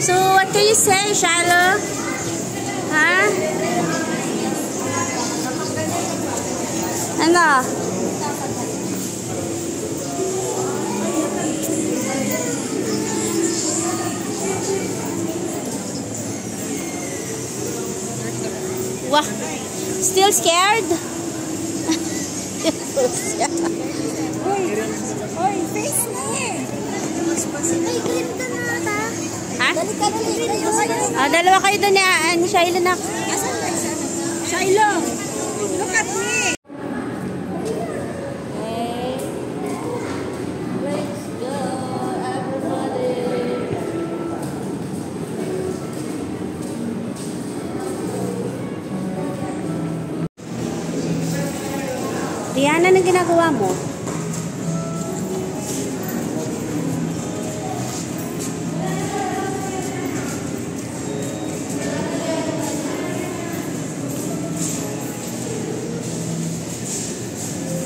So, what can you say, Shiloh? Huh? Ano? Wah, still scared? Oy, face na eh. Ay, ganda na ata. Ha? Dali ka na. Dalawa kayo doon ni Shiloh na. Shiloh, look at me. Rihanna, anong ginagawa mo?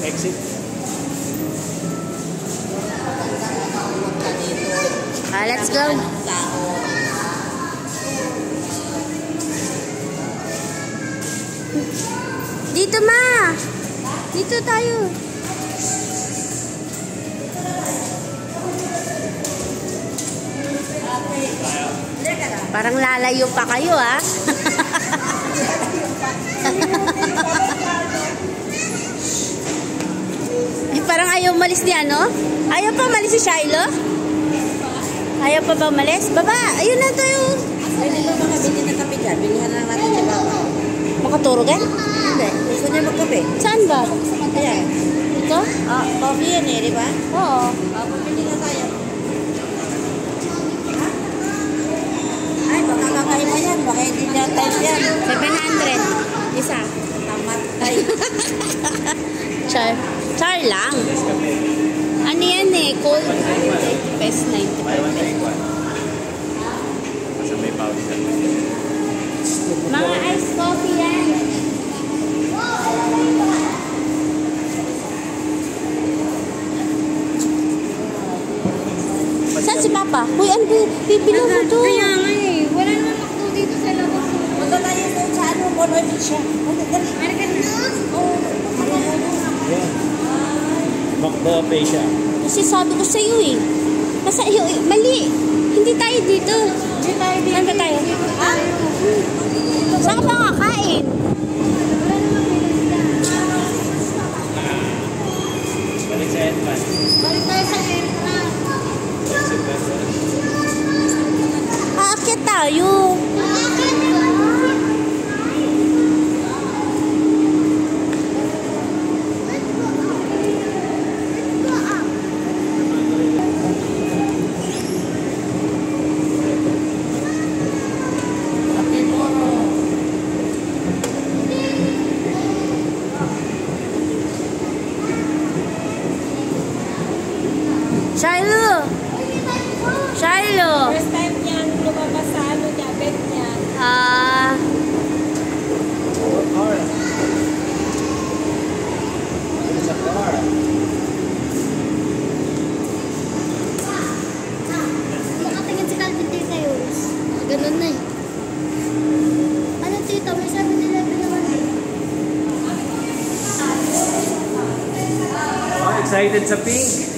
Exit. Let's go. Dito, ma. Dito tayo. Parang lalayo pa kayo, ah. Parang ayaw umalis ni ano? Ayaw pa umalis si Shiloh? Ayaw pa ba umalis? Baba, ayun na tayo. Pwede ba makabili na kape dyan? Bilihan lang natin si Baba. Makaturo ka? Hindi, gusto niya magkape. Saan ba? Ayan. Ito? Coffee yan eh, di ba? Oo. Pabili na tayo. Ay, baka kakaiba yan. Baka hindi niya type yan. 700. Isa. Tamat tayo. Char lang. Ano yan eh? Cold. Best 95 pesos. Masa may pawis na. Mga iced coffee yan. Saan si Papa? Uy, ano bibili mo to? Kaya nga eh. Wala naman makto dito sa labas. Punta tayo doon sa ano, Bonoy siya. Dali. American na. Oo. Macdo Asia. Kasi sabi ko sa iyo eh. Nasa iyo eh. Mali. Hindi tayo dito. Hindi tayo dito. Saan ba tayo? Ha? Saan ka ba kakain? Balik sa Edman. Balik tayo sa entrance. Aakyat tayo. Shiloh! Shiloh! First time niya lumabas sa ano niya, bed niya. Makatingin si Calvin Tita Yoris. Ganun na eh. Ano tita? May 7-Eleven naman eh. Oh, excited sa pink.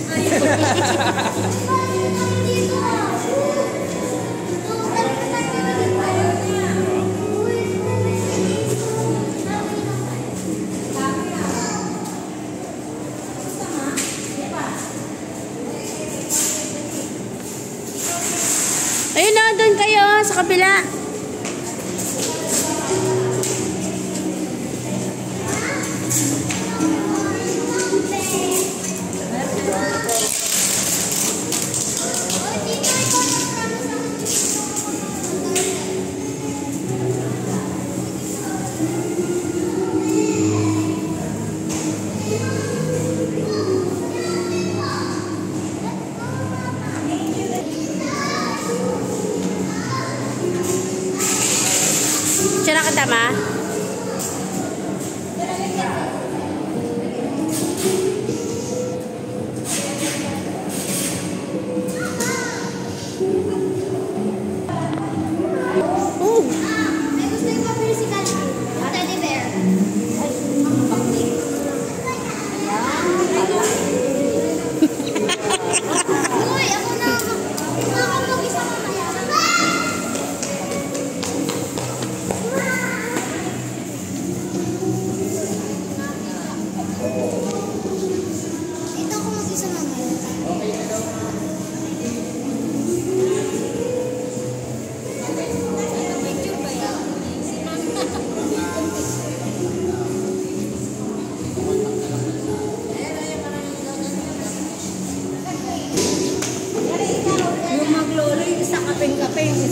Ayun na, doon kayo sa kabila. Tsura ka tama?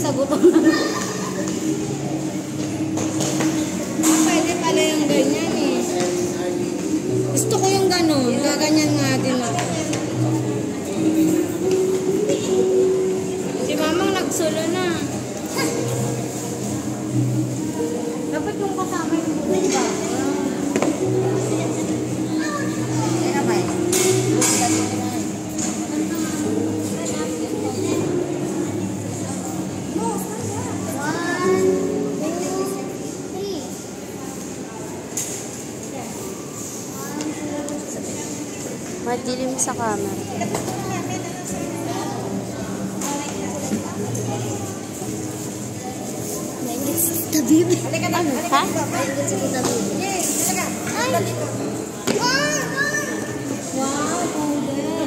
sa gutom. Pwede pala yung ganyan eh. Gusto ko yung ganun. Gaganyan nga din ako. Si mamang nagsulo na. Dapat yung kasama yung buong ba? Kaya ba eh? Madilim sa camera. Maingit sa tabib. Ano? Ha? Maingit sa tabib. Ay! Wow, powder.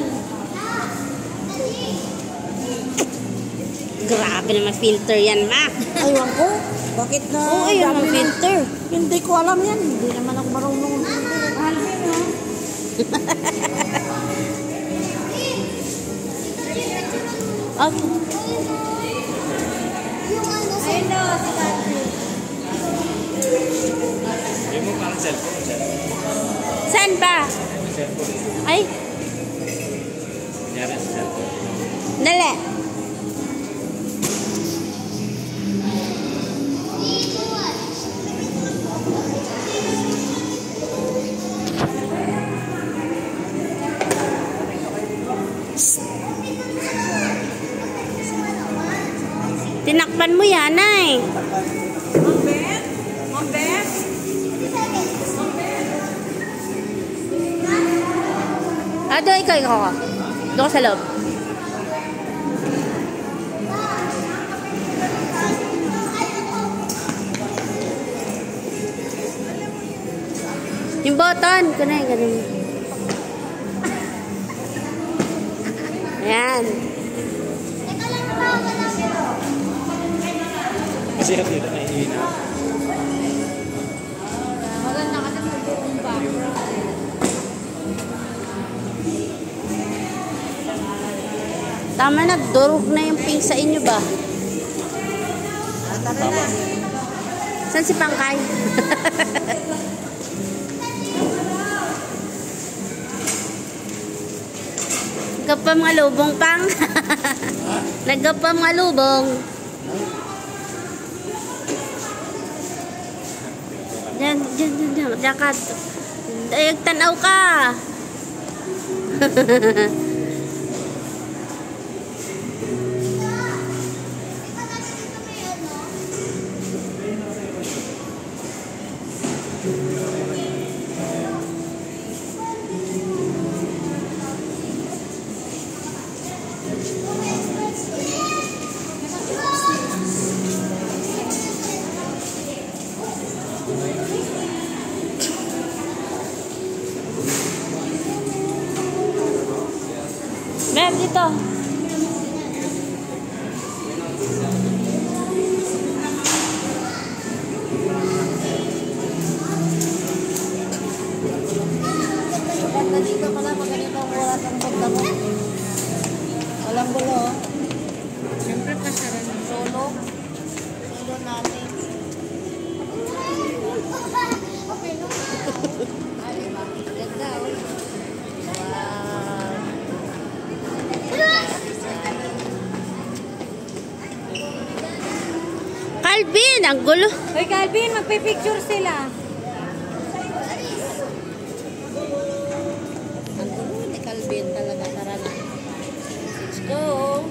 Grabe naman filter yan, ma. Aywan ko. Bakit na? Oo, ayun ang filter. Hindi ko alam yan. Hindi naman ako marunong. Alvin, no? Okay. Yung ano sa... Ayun na, si Tati. Yung mo parang cellphone. Saan ba? Cellphone. Ay, Kunyari sa cellphone. dali. Tinakpan mo yan, ay. Mambet? Mambet? Doon ikaw. Doon ka sa loob. Yung button. Ganun, ganun. Ayan. Teka lang na ba? Kasi yung dito na ihina. Maganda kasi magbuong background. Tama na, durog na yung pink sa inyo ba? Tama. Saan si Pangkay? Nagkapa mga lubong, Pang. Nagkapa mga lubong. Diyan. Diyan ka. Ay, tanaw ka. Mer, dito. Ganda dito pala pag ganito ang oras ang pagda mo. Walang gulo. Siyempre pasaran ng solo. Solo natin. Ganda oh. Calvin, ang gulo. Hoy Calvin, magpipicture sila. Ang gulo ni Calvin talaga. Tara na. Let's go.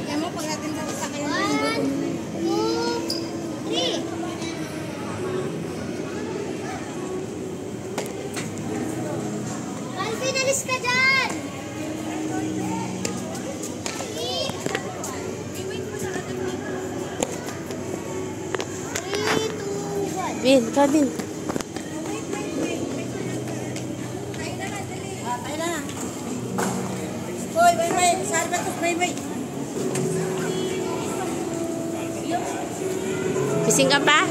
Kaya mo pag natin sa kayo ng gulo. 1, 2, 3. Calvin, alis ka dyan! Calvin. Tayo na. Hoy, may. Saan ba ito? May. Kising ka pa?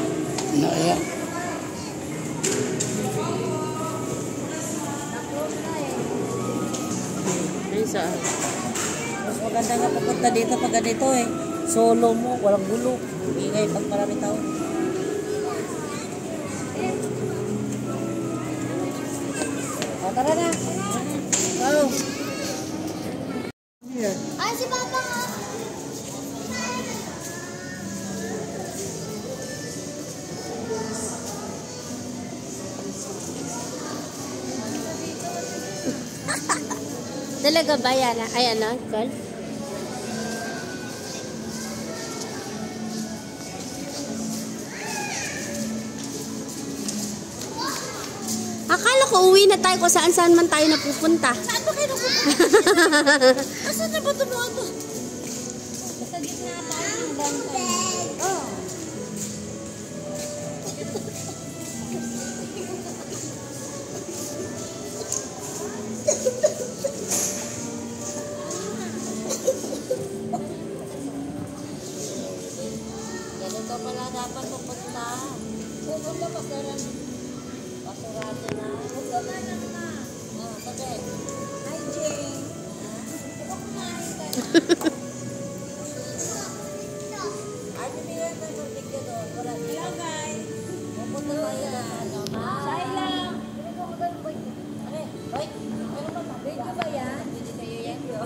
Naya. Ayun sa... Mas maganda nga pupunta dito pag ganito eh. Solo mo, walang gulo. Ingay pag marami tao. O, tara na. Oh. Ay, si Papa nga. Talaga ba yan? Ay, ano? Call? Akala ko uwi na tayo kung saan-saan man tayo napupunta. Saan ba kayo napunta? Asan na ba ito mga ito? Sa gitna tayo ng downtown. Oh. Ganito pala dapat pupunta. Pupunta pa sa pasurado na. Pupunta na na. Oh, sabi. Hi, Jane. Ikaw kumain ka na. Ay, bibigyan tayo ng video doon. Wala. Hello, guys. Pupunta tayo na. Shaila. Hoy, ano ba sabi? Video ba yan? Hindi kayo yan, bro.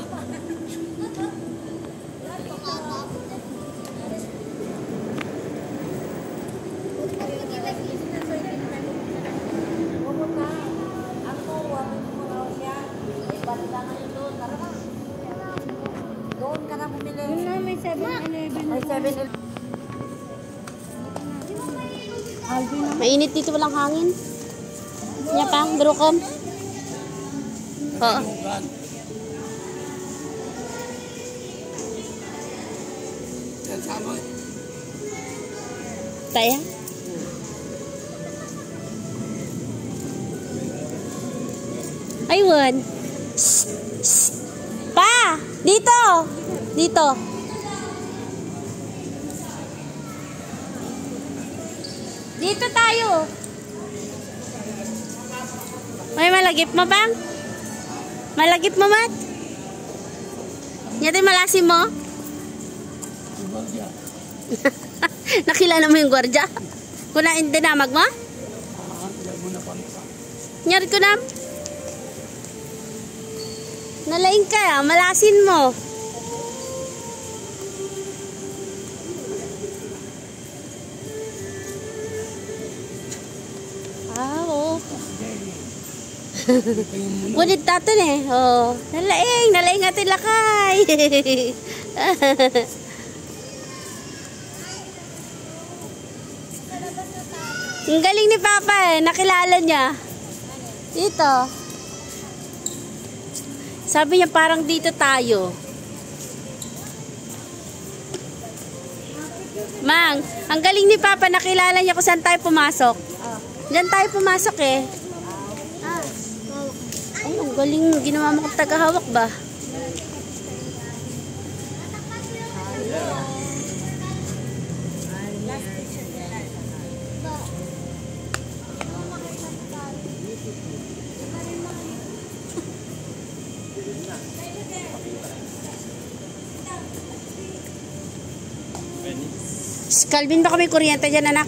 Doon ka na bumili. Doon na may 7-Eleven. May 7-Eleven. Mainit dito, walang hangin. Niya pa, Drukom. Oo. Tayo? Ayun. Pa! Dito! Dito. Dito tayo. May malagip mo bang? Malagip mo, Mat? Yatin malasim mo? Nakilala mo yung gwardya? Kunain dinamag mo? Nyari ko na. Nalaing ka, malasin mo. Oo. Ngunit taton eh. Oh, nalaing atin lakay. Ang galing ni Papa eh, nakilala niya. Dito. Sabi niya parang dito tayo. Mang, ang galing ni Papa, nakilala niya kung saan tayo pumasok. Diyan tayo pumasok eh. Ay, ang galing. Ginawa mo kang tagahawak ba? Calvin, baka may kuryente dyan, anak.